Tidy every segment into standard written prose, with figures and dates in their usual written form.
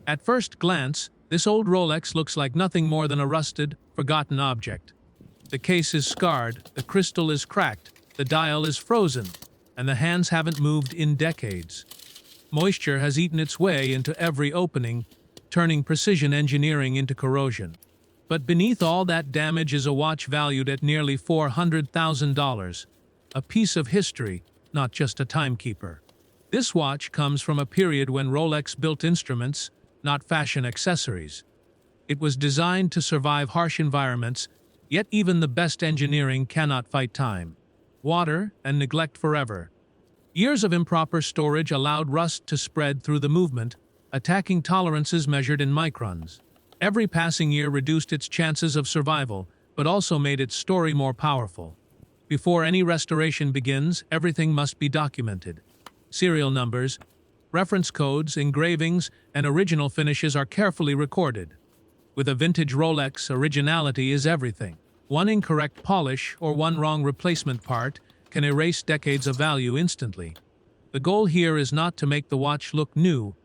At first glance, this old Rolex looks like nothing more than a rusted, forgotten object. The case is scarred, the crystal is cracked, the dial is frozen, and the hands haven't moved in decades. Moisture has eaten its way into every opening, turning precision engineering into corrosion. But beneath all that damage is a watch valued at nearly $400,000, a piece of history, not just a timekeeper. This watch comes from a period when Rolex built instruments, not fashion accessories. It was designed to survive harsh environments, yet even the best engineering cannot fight time, water, and neglect forever. Years of improper storage allowed rust to spread through the movement, attacking tolerances measured in microns. Every passing year reduced its chances of survival, but also made its story more powerful. Before any restoration begins, everything must be documented. Serial numbers, reference codes, engravings, and original finishes are carefully recorded. With a vintage Rolex, originality is everything. One incorrect polish or one wrong replacement part can erase decades of value instantly. The goal here is not to make the watch look new,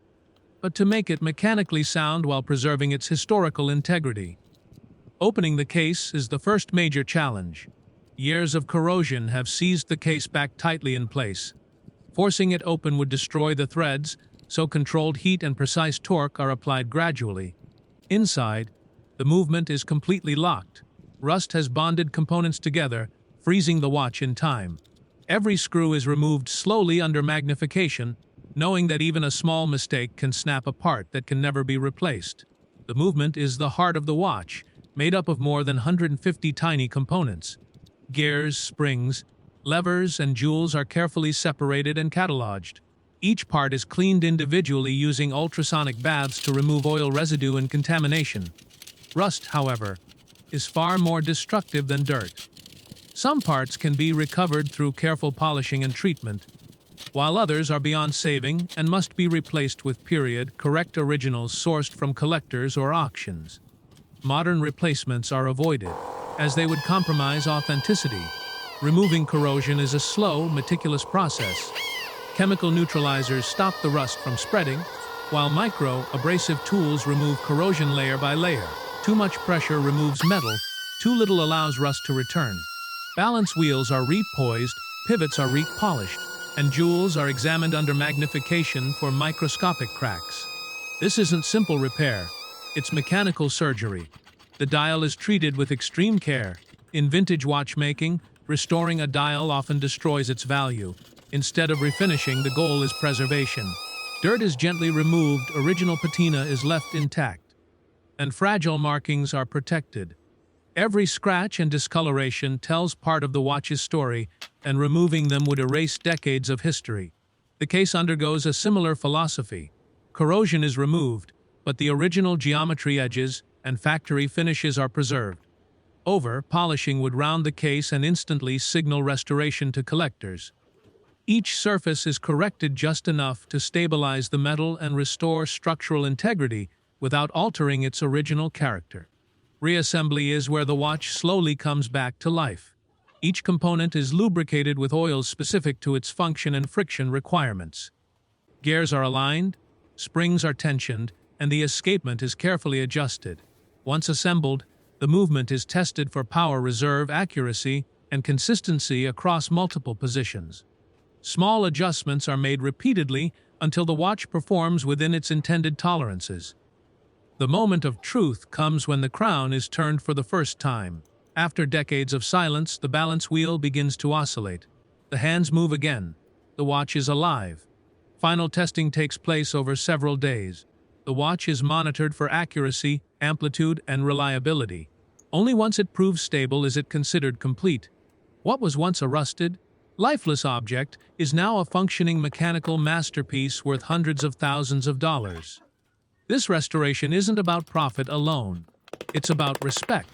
but to make it mechanically sound while preserving its historical integrity. Opening the case is the first major challenge. Years of corrosion have seized the case back tightly in place. Forcing it open would destroy the threads, so controlled heat and precise torque are applied gradually. Inside, the movement is completely locked. Rust has bonded components together, freezing the watch in time. Every screw is removed slowly under magnification, knowing that even a small mistake can snap a part that can never be replaced. The movement is the heart of the watch, made up of more than 150 tiny components. Gears, springs, levers, and jewels are carefully separated and cataloged. Each part is cleaned individually using ultrasonic baths to remove oil residue and contamination. Rust, however, is far more destructive than dirt. Some parts can be recovered through careful polishing and treatment, while others are beyond saving and must be replaced with correct originals sourced from collectors or auctions. Modern replacements are avoided, as they would compromise authenticity. Removing corrosion is a slow, meticulous process. Chemical neutralizers stop the rust from spreading, while micro-abrasive tools remove corrosion layer by layer. Too much pressure removes metal, too little allows rust to return. Balance wheels are repoised, pivots are repolished, and jewels are examined under magnification for microscopic cracks. This isn't simple repair, it's mechanical surgery. The dial is treated with extreme care. In vintage watchmaking, restoring a dial often destroys its value. Instead of refinishing, the goal is preservation. Dirt is gently removed, original patina is left intact, and fragile markings are protected. Every scratch and discoloration tells part of the watch's story, and removing them would erase decades of history. The case undergoes a similar philosophy. Corrosion is removed, but the original geometry edges and factory finishes are preserved. Over-polishing would round the case and instantly signal restoration to collectors. Each surface is corrected just enough to stabilize the metal and restore structural integrity without altering its original character. Reassembly is where the watch slowly comes back to life. Each component is lubricated with oils specific to its function and friction requirements. Gears are aligned, springs are tensioned, and the escapement is carefully adjusted. Once assembled, the movement is tested for power reserve, accuracy, and consistency across multiple positions. Small adjustments are made repeatedly until the watch performs within its intended tolerances. The moment of truth comes when the crown is turned for the first time. After decades of silence, the balance wheel begins to oscillate. The hands move again. The watch is alive. Final testing takes place over several days. The watch is monitored for accuracy, amplitude, and reliability. Only once it proves stable is it considered complete. What was once a rusted, lifeless object is now a functioning mechanical masterpiece worth hundreds of thousands of dollars. This restoration isn't about profit alone. It's about respect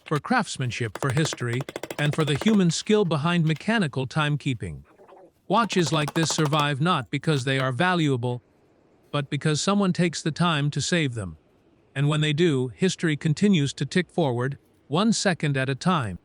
for craftsmanship, for history, and for the human skill behind mechanical timekeeping. Watches like this survive not because they are valuable, but because someone takes the time to save them. And when they do, history continues to tick forward, 1 second at a time.